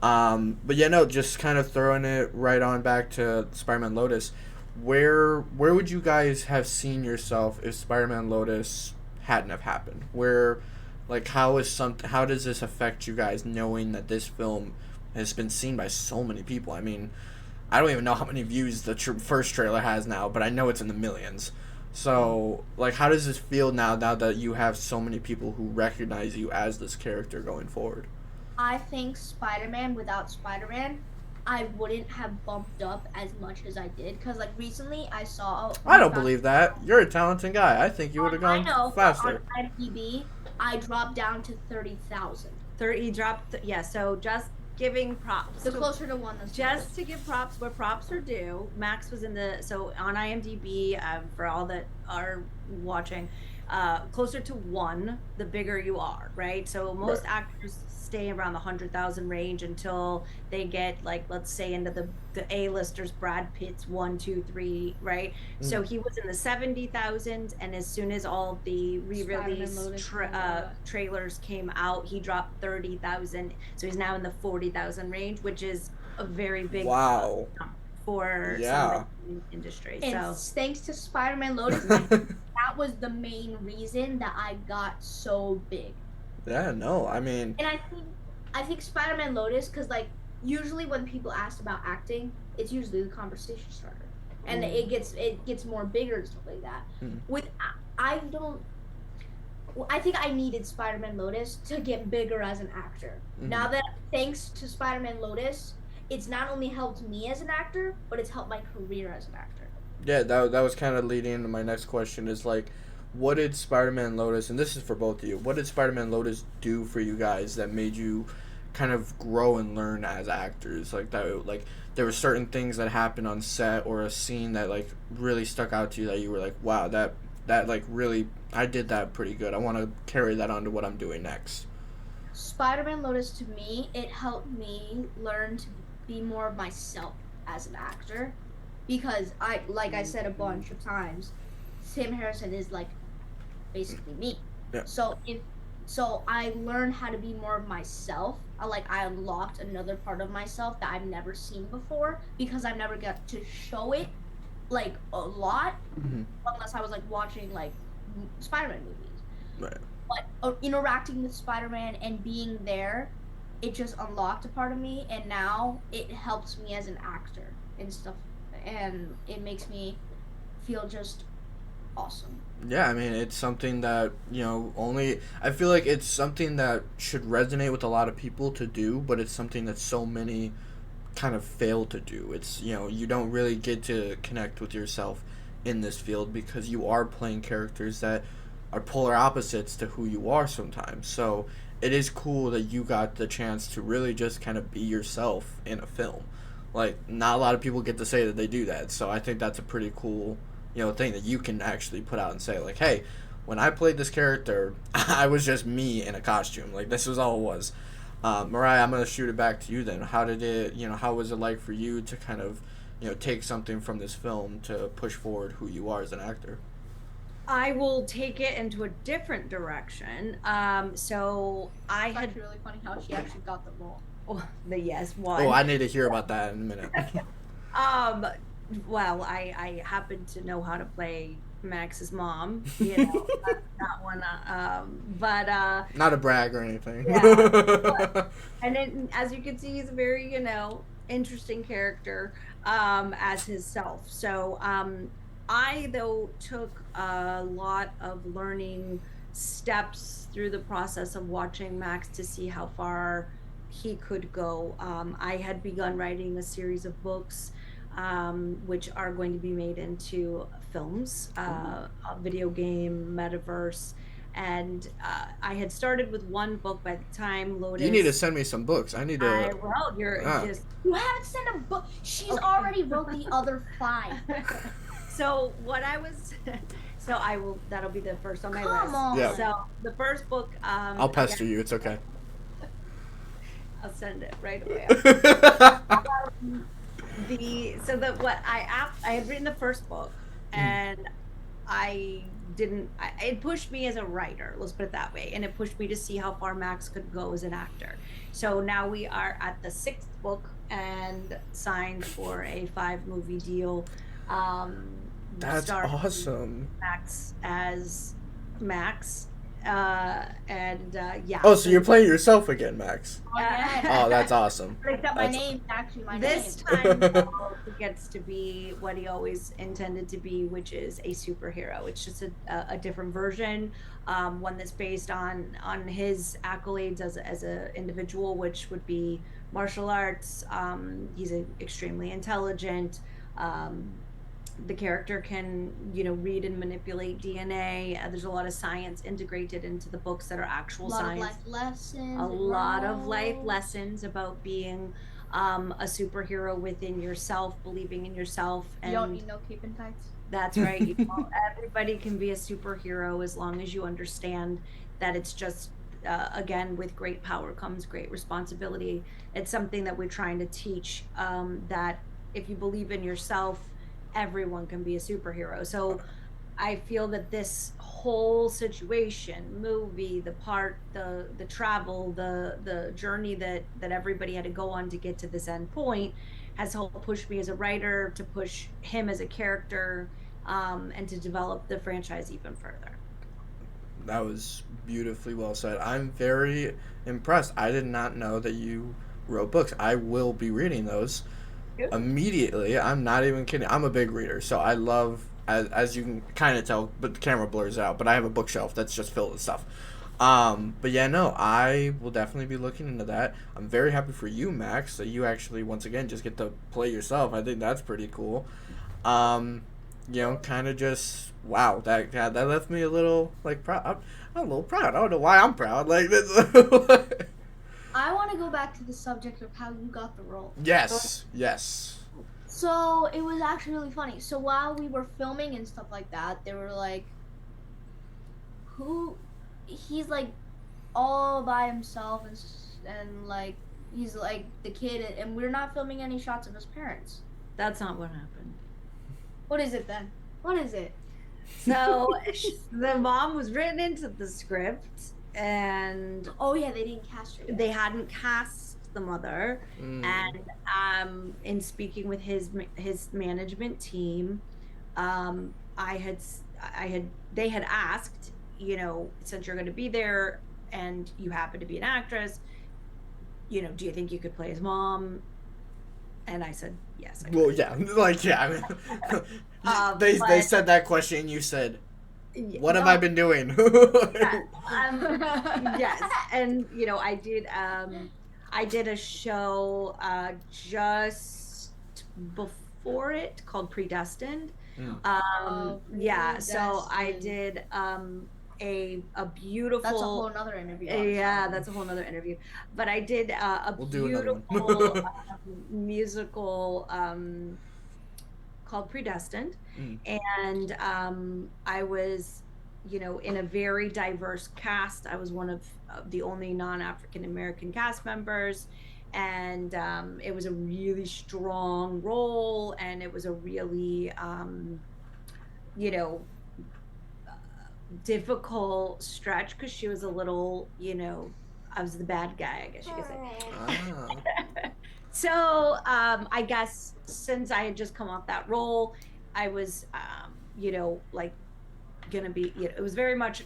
But yeah, no, just kind of throwing it right on back to Spider-Man Lotus. where would you guys have seen yourself if Spider-Man Lotus hadn't have happened? Where, like, how does this affect you guys knowing that this film has been seen by so many people? I mean, I don't even know how many views the first trailer has now, but I know it's in the millions. So, like, how does this feel now that you have so many people who recognize you as this character going forward? I think Spider-Man, without Spider-Man, I wouldn't have bumped up as much as I did. Because, like, recently I saw... I don't believe that. You're a talented guy. I think you would have gone faster. On IMDb, I dropped down to 30,000. 30 dropped, yeah, so just giving props. The closer to one. Just to give props where props are due, Max was in the, so on IMDb, for all that are watching, closer to 1, the bigger you are, right? So most actors stay around the 100,000 range until they get, like, let's say into the A-listers, Brad Pitt's 1, 2, 3, right? So he was in the 70,000, and as soon as all the re-release trailers came out, he dropped 30,000. So he's now in the 40,000 range, which is a very big jump for some in the industry. And thanks to Spider-Man Lotus, that was the main reason that I got so big. Yeah, no, I mean... And I think Spider-Man Lotus, because, like, usually when people ask about acting, it's usually the conversation starter. And it gets more bigger and stuff like that. I think I needed Spider-Man Lotus to get bigger as an actor. Now that, thanks to Spider-Man Lotus, it's not only helped me as an actor, but it's helped my career as an actor. Yeah, that was kind of leading into my next question is, like, what did Spider-Man Lotus, and this is for both of you, what did Spider-Man Lotus do for you guys that made you kind of grow and learn as actors? Like, that, like, there were certain things that happened on set or a scene that, like, really stuck out to you that you were like, wow, that like, really, I did that pretty good. I want to carry that on to what I'm doing next. Spider-Man Lotus, to me, it helped me learn to be more of myself as an actor. Because, like I said a bunch of times, Sam Harrison is, like, basically me. Yeah. So I learned how to be more of myself. I unlocked another part of myself that I've never seen before because I've never got to show it, like, a lot, unless I was, like, watching, like, Spider-Man movies. Right. But interacting with Spider-Man and being there, it just unlocked a part of me, and now it helps me as an actor and stuff, and it makes me feel just awesome. Yeah, I mean, it's something that, you know, I feel like it's something that should resonate with a lot of people to do, but it's something that so many kind of fail to do. It's, you know, you don't really get to connect with yourself in this field because you are playing characters that are polar opposites to who you are sometimes. So it is cool that you got the chance to really just kind of be yourself in a film. Like, not a lot of people get to say that they do that, so I think that's a pretty cool, you know, thing that you can actually put out and say, like, hey, when I played this character, I was just me in a costume. Like, this was all it was. Mariah, I'm going to shoot it back to you then. How was it like for you to kind of, you know, take something from this film to push forward who you are as an actor? I will take it into a different direction. So I had... It's really funny how she actually got the role. Oh, the yes one. Oh, I need to hear about that in a minute. Well, I happen to know how to play Max's mom, you know, not one, but not a brag or anything. Yeah, and then, as you can see, he's a very, you know, interesting character, as himself. So, I, though, took a lot of learning steps through the process of watching Max to see how far he could go. I had begun writing a series of books, which are going to be made into films, a video game, metaverse, and I had started with one book by the time Lotus... You need to send me some books. I need to... I will. You haven't sent a book. She's already wrote the other 5. So what I was... So I will... That'll be the first on my list. Come on. Yeah. So the first book... I'll pester you. It's okay. I'll send it right away. I had written the first book, and it pushed me as a writer, let's put it that way, and it pushed me to see how far Max could go as an actor. So now we are at the 6th book and signed for a 5-movie deal Um, That's starring awesome. Max as Max, and yeah. Oh, so So you're playing yourself again, Max. Again. Oh, that's awesome. Except my That's name's actually my this name. time though, he gets to be what he always intended to be, which is a superhero. It's just a different version, one that's based on his accolades as a individual, which would be martial arts. He's extremely intelligent. Um, the character can, read and manipulate DNA. There's a lot of science integrated into the books that are actual A lot science. of life lessons. A lot of life lessons about being a superhero within yourself, believing in yourself, You don't and need no cape and tights. that's right. Everybody can be a superhero as long as you understand that it's just, again, with great power comes great responsibility. It's something that we're trying to teach, that if you believe in yourself, everyone can be a superhero. So I feel that this whole situation, movie, the travel, the journey that everybody had to go on to get to this end point has helped push me as a writer, to push him as a character, and to develop the franchise even further. That was beautifully well said. I'm very impressed. I did not know that you wrote books. I will be reading those immediately. I'm not even kidding. I'm a big reader, so I love, as you can kind of tell, but the camera blurs out. But I have a bookshelf that's just filled with stuff. But yeah, no, I will definitely be looking into that. I'm very happy for you, Max, that you actually once again just get to play yourself. I think that's pretty cool. Kind of just wow. That left me a little like proud. I'm a little proud. I don't know why I'm proud. Like this. I want to go back to the subject of how you got the role. Yes. So it was actually really funny. So while we were filming and stuff like that, they were like, "Who?" He's like all by himself, and like he's like the kid, and we're not filming any shots of his parents. That's not what happened. What is it then? What is it? So the mom was written into the script, and Oh yeah, they didn't cast her yet. they hadn't cast the mother. And in speaking with his management team, they had asked, since you're going to be there and you happen to be an actress, do you think you could play his mom? And I said yes. Well, yeah, like yeah. They said that question, and you said, "What have I been doing?" Yes, and I did a show just before it called Predestined. Yeah, so I did a beautiful. That's a whole nother interview. Yeah, that's a whole nother interview. But I did We'll beautiful musical called Predestined, and I was, in a very diverse cast. I was one of the only non-African American cast members, and it was a really strong role, and it was a really difficult stretch because she was a little, I was the bad guy, I guess you could say. So I guess since I had just come off that role, I was, like gonna be, it was very much,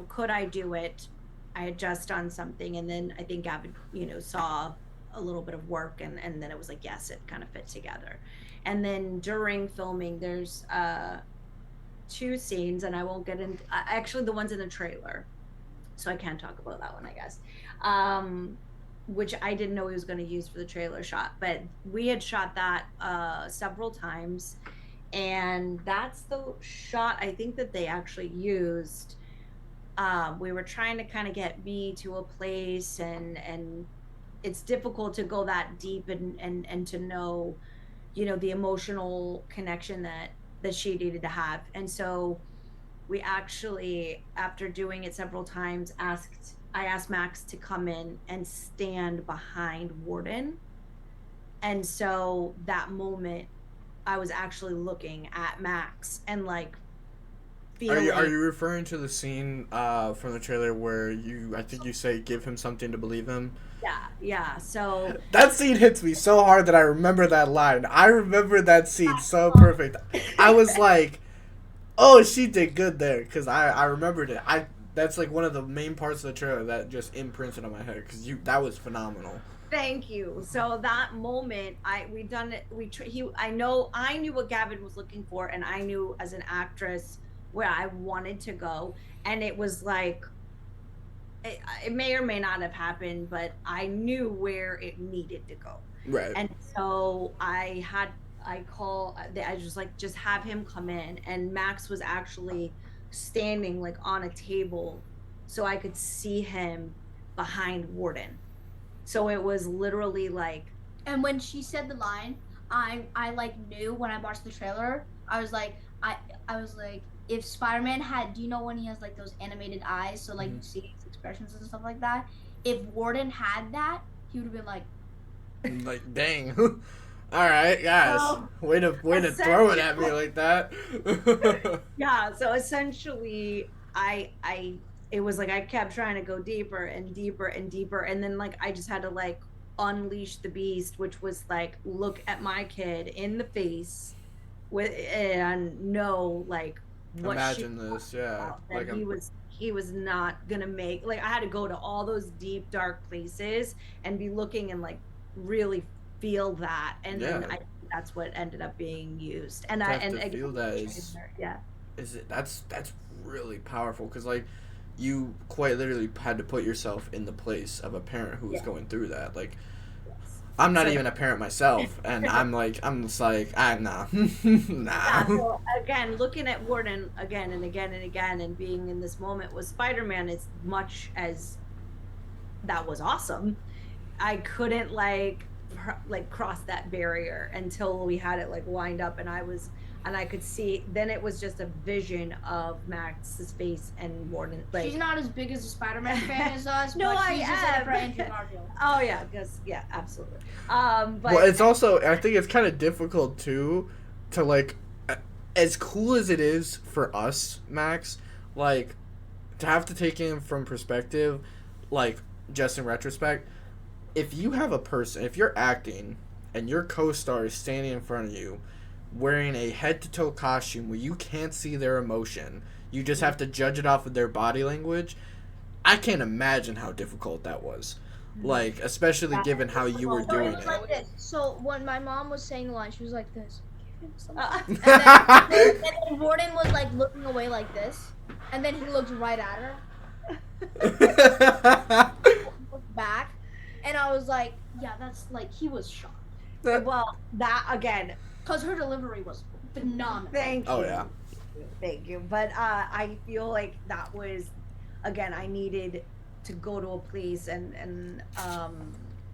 could I do it? I had just done something, and then I think Gavin, saw a little bit of work, and then it was like, yes, it kind of fit together. And then during filming, there's 2 scenes, and I won't get into actually the ones in the trailer, so I can't talk about that one, I guess, which I didn't know he was going to use for the trailer shot, but we had shot that several times, and that's the shot I think that they actually used. We were trying to kind of get me to a place, and it's difficult to go that deep and to know, the emotional connection that she needed to have. And so we actually, after doing it several times, I asked Max to come in and stand behind Warden. And so that moment, I was actually looking at Max and like feeling. Are you referring to the scene from the trailer where I think you say give him something to believe him? Yeah. So That scene hits me so hard that I remember that line. I remember that scene so perfect. I was like, oh, she did good there, because I remembered it. That's like one of the main parts of the trailer that just imprinted on my head, because that was phenomenal. thank you. So that moment, we done it. I knew what Gavin was looking for, and I knew as an actress where I wanted to go, and it was like it may or may not have happened, but I knew where it needed to go. Right. And so I just like, just have him come in. And Max was actually standing like on a table so I could see him behind Warden. So it was literally like. And when she said the line, I like knew when I watched the trailer. I was like, I was like, if Spider-Man had, do you know when he has like those animated eyes, so like you see his expressions and stuff like that? If Warden had that, he would have been like, dang. All right, guys. Way to throw it at me like that. Yeah, so essentially it was like I kept trying to go deeper and deeper and deeper, and then like I just had to like unleash the beast, which was like look at my kid in the face and know like what imagine this, yeah. Like he was not gonna make, like I had to go to all those deep dark places and be looking and like really feel that, and then that's what ended up being used. And feel that is that's really powerful, because like you quite literally had to put yourself in the place of a parent who was going through that. Like I'm not even a parent myself, and I'm just like, nah. Yeah, so again, looking at Warden again and again and again, and being in this moment with Spider-Man, as much as that was awesome, I couldn't like cross that barrier until we had it like lined up, and I could see. Then it was just a vision of Max's face and Warden. Like, she's not as big as a Spider-Man fan as us. No, but I she's just in it for Andrew Garfield. Oh yeah, because absolutely. But well, it's also, I think it's kind of difficult too to like, as cool as it is for us, Max, like to have to take in from perspective, like just in retrospect, if you have a person, if you're acting and your co-star is standing in front of you wearing a head-to-toe costume where you can't see their emotion, you just have to judge it off of their body language, I can't imagine how difficult that was. Like, especially given how you were doing it. Like this. So when my mom was saying the line, she was like this. And then Warden was like looking away like this, and then he looked right at her. Looked back, and I was like, yeah, that's like, he was shocked. Well, that again, because her delivery was phenomenal. Thank you. Oh yeah. Thank you. But I feel like that was, again, I needed to go to a place, and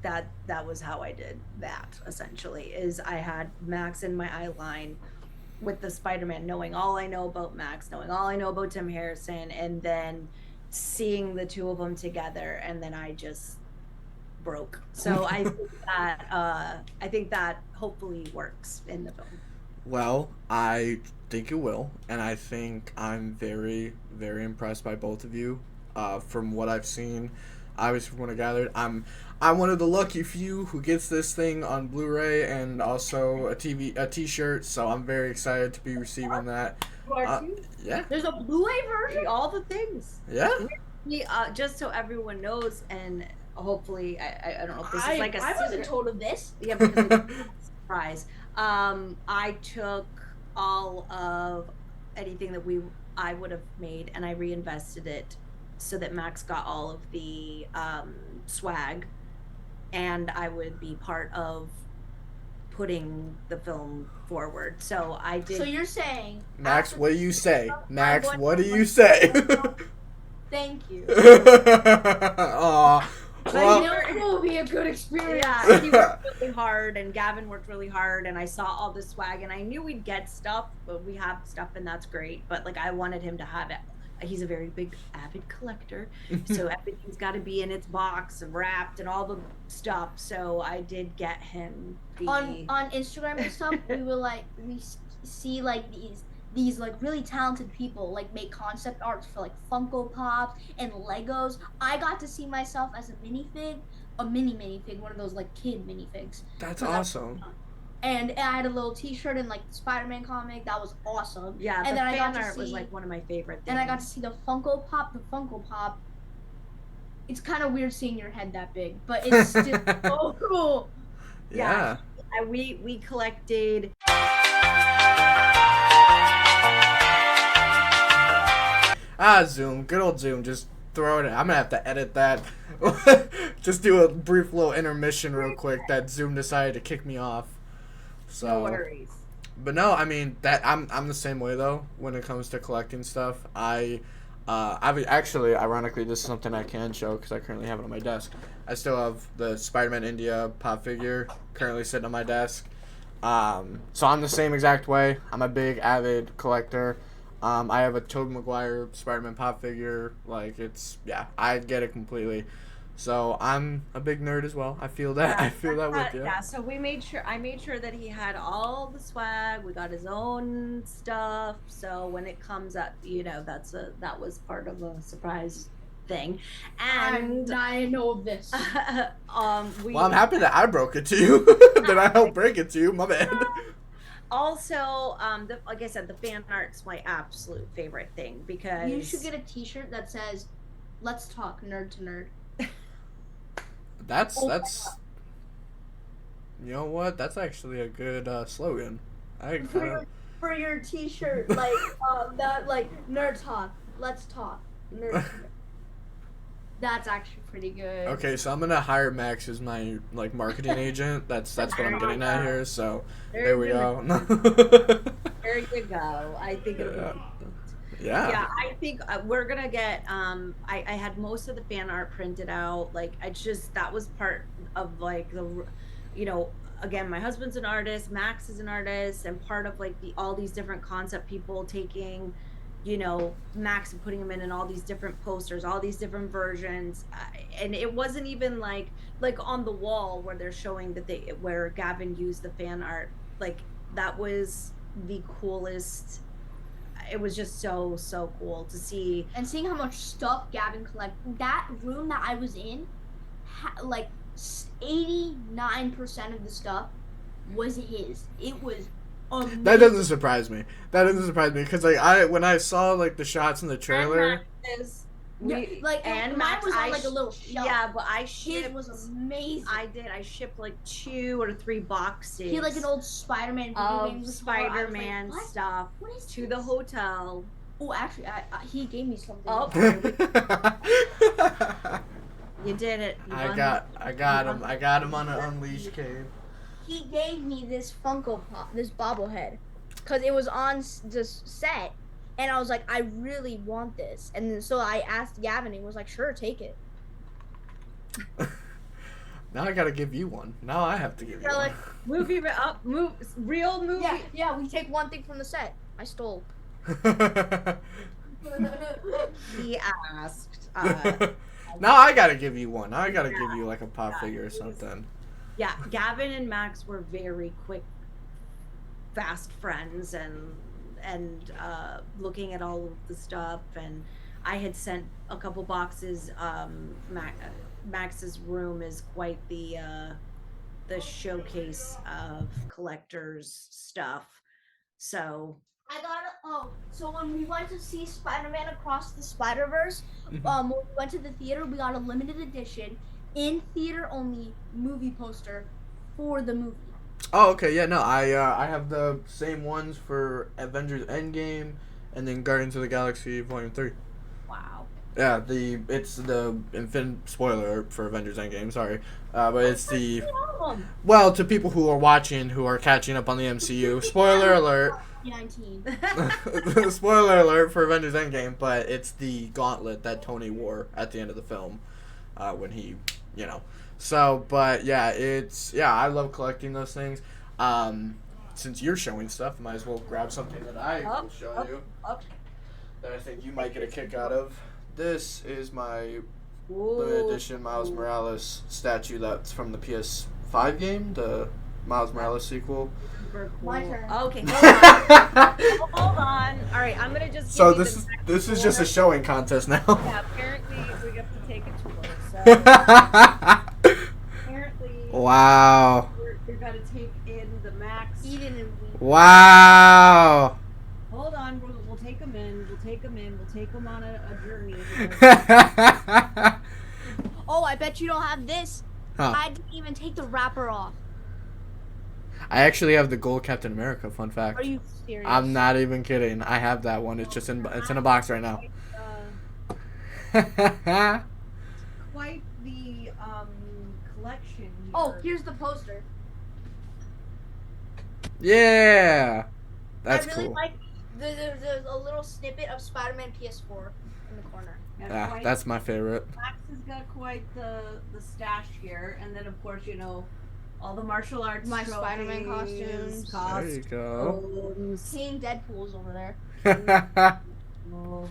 that was how I did that. Essentially, is I had Max in my eye line with the Spider-Man, knowing all I know about Max, knowing all I know about Tim Harrison, and then seeing the two of them together, and then I just broke. So I think that hopefully works in the film. Well, I think it will, and I think I'm very, very impressed by both of you. From what I've seen, obviously from what I gathered, I'm one of the lucky few who gets this thing on Blu-ray and also a T-shirt. So I'm very excited to be receiving that. Yeah. There's a Blu-ray version. All the things. Yeah. Just so everyone knows, and hopefully, I don't know if this is like a I wasn't told of this. Yeah, because it's a surprise. I took all of anything that I would have made, and I reinvested it so that Max got all of the swag, and I would be part of putting the film forward. So I did. So you're saying, Max, what do you say? Max, what do you say? Thank you. Aw. Well, it will be a good experience. Yeah, he worked really hard, and Gavin worked really hard, and I saw all the swag, and I knew we'd get stuff, but we have stuff, and that's great. But like, I wanted him to have it. He's a very big avid collector, so everything's got to be in its box and wrapped and all the stuff. So I did get him on Instagram and stuff. we see like these like really talented people like make concept arts for like Funko Pops and Legos. I got to see myself as a minifig. a mini minifig, one of those like kid minifigs. That's awesome. And I had a little T-shirt and like the Spider-Man comic. That was awesome. Yeah, and the then fan art was like one of my favorite things. And I got to see the Funko Pop. The Funko Pop. It's kind of weird seeing your head that big, but it's still so cool. Yeah. We collected. Zoom. Good old Zoom. Just throw it in. I'm gonna have to edit that. Just do a brief little intermission real quick. That Zoom decided to kick me off. So, no worries. But no, I mean that I'm the same way though when it comes to collecting stuff. I've actually, ironically, this is something I can show because I currently have it on my desk. I still have the Spider-Man India pop figure currently sitting on my desk. So I'm the same exact way. I'm a big avid collector. I have a Tobey Maguire Spider-Man pop figure. Like I get it completely. So I'm a big nerd as well. I feel that. I feel that with you. Yeah. So I made sure that he had all the swag. We got his own stuff. So when it comes up, that was part of a surprise thing. And I know of this. Well, I'm happy that I broke it to you. That I helped break it to you. My bad. Also, like I said, the fan art's my absolute favorite thing because you should get a T-shirt that says, "Let's talk nerd to nerd." That's you know what? That's actually a good slogan. For your T-shirt, like that, like nerd talk. Let's talk nerd. To nerd. That's actually pretty good. Okay, so I'm gonna hire Max as my marketing agent. That's what I'm getting at here. So there we go. There you go. I think it'll be. Yeah, I think we're gonna get. I had most of the fan art printed out. That was part of again, my husband's an artist, Max is an artist, and part of all these different concept people taking, Max and putting him in all these different posters, all these different versions, and it wasn't even like on the wall where they're showing where Gavin used the fan art. That was the coolest. It was just so cool to see. And seeing how much stuff Gavin collected. That room that I was in, 89% of the stuff was his. It was amazing. That doesn't surprise me. Because when I saw the shots in the trailer. Mine was on a little shelf. Yeah, but his was amazing. I shipped 2 or 3 boxes. He had an old Spider-Man Spider-Man stuff to the hotel. Oh, actually, he gave me something. Oh, you did it. I got him. I got him on an Unleashed cave. He gave me this Funko Pop, this bobblehead, because it was on this set. And I was like, I really want this. And then, so I asked Gavin, and he was like, sure, take it. Now I gotta give you one. Now I have to give you one. Real movie. Yeah, we take one thing from the set. I stole. He asked. Now I gotta give you one. Now I gotta give you a pop figure or something. Yeah, Gavin and Max were very quick, fast friends, and looking at all of the stuff, and I had sent a couple boxes. Max's room is quite the showcase of collectors stuff. So so when we went to see Spider-Man Across the Spider-Verse, when we went to the theater, we got a limited edition, in theater only movie poster for the movie. Oh, okay, yeah, no, I have the same ones for Avengers Endgame and then Guardians of the Galaxy Volume 3. Wow. Yeah, it's the spoiler for Avengers Endgame, sorry. But it's well, to people who are watching, who are catching up on the MCU, spoiler alert. 19. Spoiler alert for Avengers Endgame, but it's the gauntlet that Tony wore at the end of the film when he, So, but yeah, I love collecting those things. Since you're showing stuff, I might as well grab something that I will show you that I think you might get a kick out of. This is my limited edition Miles Morales statue that's from the PS5 game, the Miles Morales sequel. My turn. Okay, hold on. All right, I'm gonna just. So this is just a showing contest now. Yeah, apparently we have to take a tour. So. Wow. You're gonna take in the Max. Eden and we. Wow. Hold on, we'll take them in. We'll take them in. We'll take them on a journey. Oh, I bet you don't have this. Huh. I didn't even take the wrapper off. I actually have the gold Captain America. Fun fact. Are you serious? I'm not even kidding. I have that one. It's just it's in a box right now. Quite the collection here. Oh, here's the poster. Yeah. That's I really cool. like. There's a little snippet of Spider-Man PS4 in the corner. Yeah, that's my favorite. Max has got quite the stash here, and then of course all the martial arts, My trophies, Spider-Man costumes. There you go. Seeing Deadpool's over there. Oh.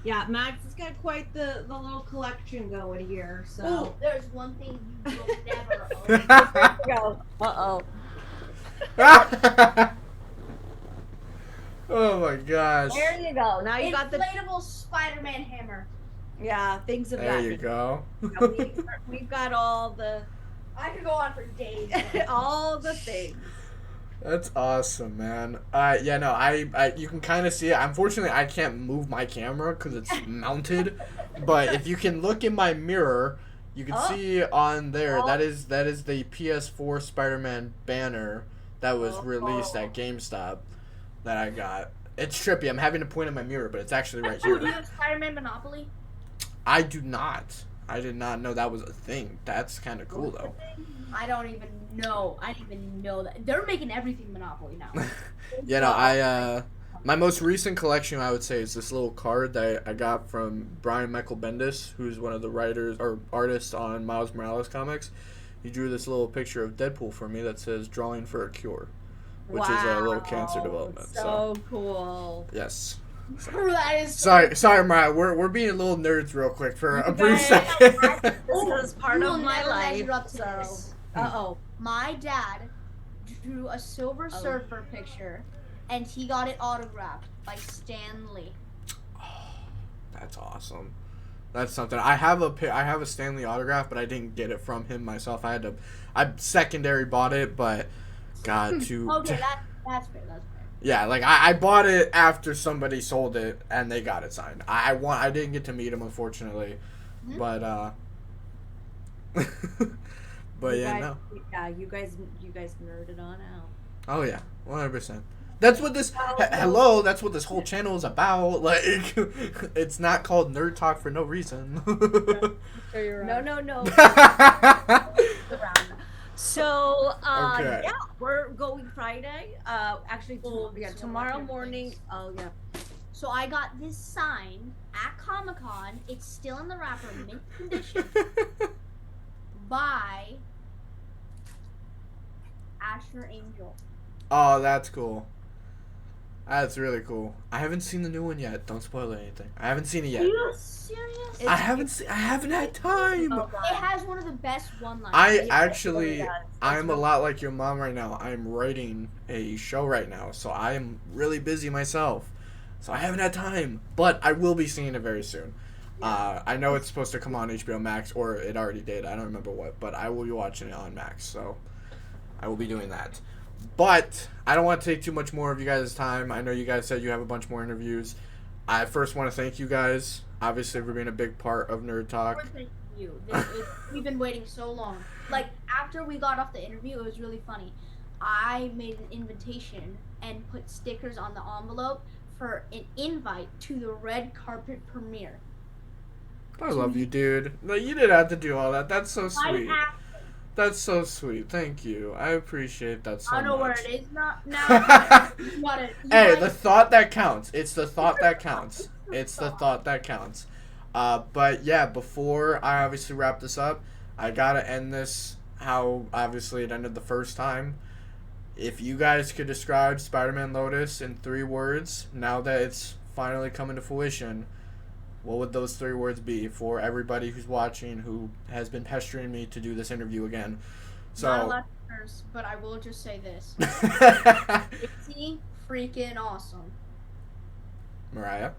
Yeah, Max has got quite the little collection going here. So Ooh, there's one thing you will never own. go. Uh-oh. Oh my gosh. There you go. Now you got the inflatable Spider-Man hammer. things of There that. you go. We've got all the I could go on for days. all the things. That's awesome, man. Yeah, no, I you can kind of see it. Unfortunately, I can't move my camera because it's mounted. But if you can look in my mirror, you can see on there that is the PS4 Spider-Man banner that was released at GameStop that I got. It's trippy. I'm having to point at my mirror, but it's actually right Do you here. have Spider-Man Monopoly? I do not. I did not know that was a thing. That's kind of cool, though. I don't even know. I didn't even know that. They're making everything Monopoly now. Yeah, no, my most recent collection, I would say, is this little card that I got from Brian Michael Bendis, who's one of the writers or artists on Miles Morales comics. He drew this little picture of Deadpool for me that says "Drawing for a Cure," which is a little cancer development. So cool. Yes. That is Sorry, Mariah. We're being little nerds real quick for a brief second. This is part You of will my never life. measure up to So, this. uh-oh. My dad drew a Silver Surfer picture, and he got it autographed by Stan Lee. That's awesome. That's something. I have a Stanley autograph, but I didn't get it from him myself. I secondary bought it, but God, Okay, that's fair. That's fair. yeah, like I bought it after somebody sold it and they got it signed. I didn't get to meet him, unfortunately, but but You yeah, guys, no. Yeah, you guys nerded on out. Oh yeah, 100%. That's what this. Hello, that's what this whole channel is about. Like, it's not called Nerd Talk for no reason. No. So, Okay. yeah, we're going Friday. Actually, tomorrow morning. Oh, yeah. So I got this sign at Comic-Con. It's still in the wrapper, mint condition, by Asher Angel. Oh, that's cool. That's really cool. I haven't seen the new one yet. Don't spoil anything. I haven't seen it yet. Are you serious? I haven't had time. Oh, It has one of the best one-liners. I'm a lot like your mom right now. I'm writing a show right now, so I am really busy myself. So I haven't had time, but I will be seeing it very soon. I know it's supposed to come on HBO Max, or it already did. I don't remember what, but I will be watching it on Max, so I will be doing that. But I don't want to take too much more of you guys' time. I know you guys said you have a bunch more interviews. I first want to thank you guys, obviously, for being a big part of Nerd Talk. Thank you. We've been waiting so long. Like, after we got off the interview, it was really funny. I made an invitation and put stickers on the envelope for an invite to the red carpet premiere. I love you, dude. No, you didn't have to do all that. That's so sweet. That's so sweet. Thank you. I appreciate that so much. I don't know where it is now. Hey, the thought that counts. It's the thought that counts. It's the thought that counts. But yeah, before I obviously wrap this up, I gotta end this how obviously it ended the first time. If you guys could describe Spider-Man Lotus in 3 words, now that it's finally coming to fruition, what would those 3 words be for everybody who's watching who has been pestering me to do this interview again? So, not a lot of listeners, but I will just say this. Pretty freaking awesome. Mariah?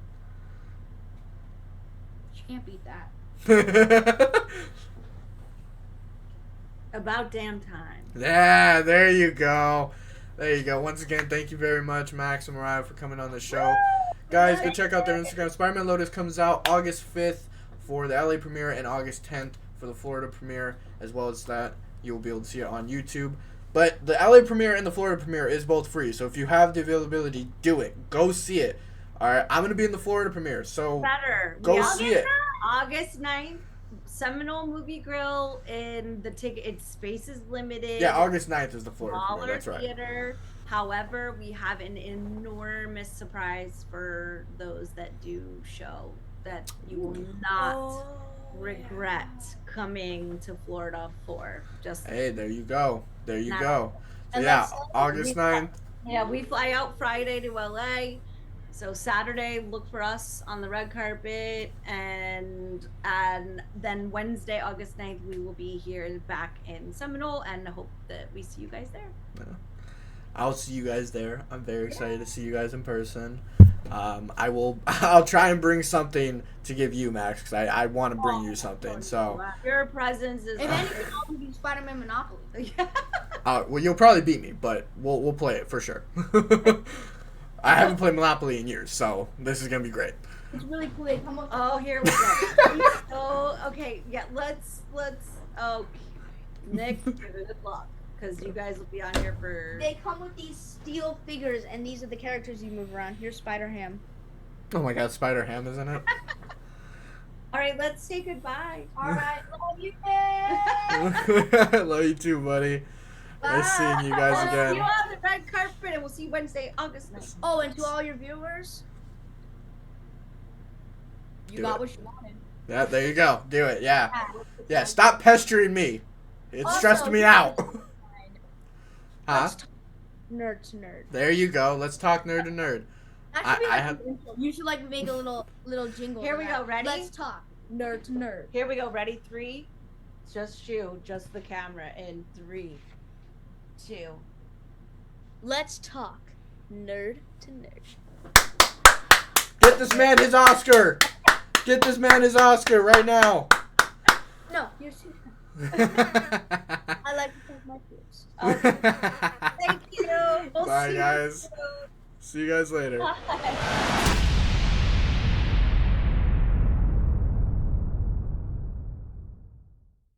You can't beat that. About damn time. Yeah, there you go. There you go. Once again, thank you very much, Max and Mariah, for coming on the show. Guys, go check out their Instagram. Spider-Man Lotus comes out August 5th for the LA premiere and August 10th for the Florida premiere. As well as that, you'll be able to see it on YouTube. But the LA premiere and the Florida premiere is both free. So if you have the availability, do it. Go see it. All right, I'm going to be in the Florida premiere. So Better. go see it. August 9th. Seminole Movie Grill in the ticket. Its space is limited. Yeah, August 9th is the Florida Smaller premiere. That's right. theater. However, we have an enormous surprise for those that do show that you will not regret coming to Florida for. Just hey, there you go. There you now. go. So And yeah, that's- August 9th. Yeah, we fly out Friday to LA. So Saturday, look for us on the red carpet, and then Wednesday, August 9th, we will be here back in Seminole, and hope that we see you guys there. Yeah. I'll see you guys there. I'm very excited to see you guys in person. I'll try and bring something to give you, Max, because I want to bring you something. So Your presence is. If anything, I'll give you Spider-Man Monopoly. well, you'll probably beat me, but we'll play it for sure. I haven't played Monopoly in years, so this is gonna be great. It's really cool. Come on. Oh, here we go. So, okay, yeah, let's. Oh, Nick, good luck, because you guys will be on here for. They come with these steel figures, and these are the characters you move around. Here's Spider-Ham. Oh my God, Spider-Ham, isn't it? All right, let's say goodbye. All right, love you, man. Love you too, buddy. Nice seeing you guys See you again. on the red carpet, and we'll see you Wednesday, August 9th. Oh, and to all your viewers, you Do got it. what you wanted. Yeah, there you go. Do it. Yeah. Stop pestering me. It's Also, stressed me out. Huh? Let's talk nerd to nerd. There you go. Let's talk nerd to nerd. That should be I like have- an intro. You should like make a little jingle. Here for we that. go, ready? Let's talk nerd to nerd. Here we go. Ready? 3. Just you, just the camera. In 3, 2. Let's talk nerd to nerd. Get this man his Oscar. Get this man his Oscar right now. No, you're too. I like to take my peers. Thank you. We'll Bye, see you guys. soon. See you guys later. Bye.